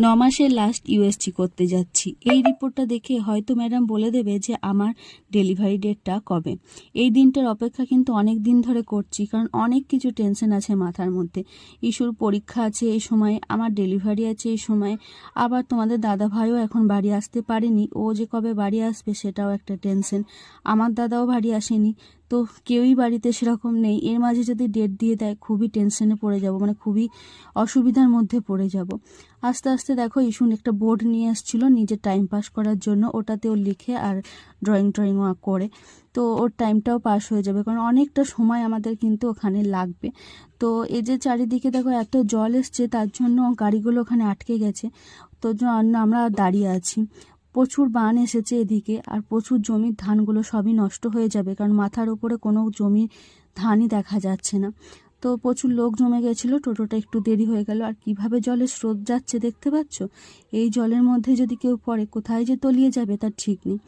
9 মাসের last USG করতে যাচ্ছি। এই রিপোর্টটা দেখে হয়তো ম্যাডাম বলে দেবে যে আমার ডেলিভারি ডেটটা কবে। এই দিনটার অপেক্ষা কিন্তু অনেক দিন ধরে করছি, কারণ অনেক কিছু টেনশন আছে মাথার মধ্যে। ইস্যুর পরীক্ষা আছে এই সময়, আমার ডেলিভারি আছে এই সময়, আবার তোমাদের দাদা ভাইও এখন বাড়ি আসতে পারেনি, ও যে কবে বাড়ি আসবে সেটাও একটা টেনশন। আমার দাদাও বাড়ি আসেনি, তো কেউই বাড়িতে সেরকম নেই। এর মাঝে যদি ডেট দিয়ে দেয় খুবই টেনশনে পড়ে যাব, মানে খুবই অসুবিধার মধ্যে পড়ে যাব। আস্তে আস্তে দেখো ইস্যু একটা বোর্ড নিয়ে আসছিল নিজের টাইম পাস করার জন্য, ওটাতে ও লিখে আর ড্রয়িং করে, তো ওর টাইমটাও পাস হয়ে যাবে, কারণ অনেকটা সময় আমাদের কিন্তু ওখানে লাগবে। তো এই যে চারিদিকে দেখো এত জল এসছে, তার জন্য গাড়িগুলো ওখানে আটকে গেছে, তো জন্য আমরা দাঁড়িয়ে আছি। প্রচুর বান এসেছে এদিকে, আর প্রচুর জমির ধানগুলো সবই নষ্ট হয়ে যাবে, কারণ মাথার উপরে কোনো জমির ধানই দেখা যাচ্ছে না। তো প্রচুর লোক জমে গেছিলো, টোটোটা একটু দেরি হয়ে গেল। আর কিভাবে জলের স্রোত যাচ্ছে দেখতে পাচ্ছ, এই জলের মধ্যে যদি কেউ পড়ে কোথায় যে তলিয়ে যাবে তার ঠিক নেই।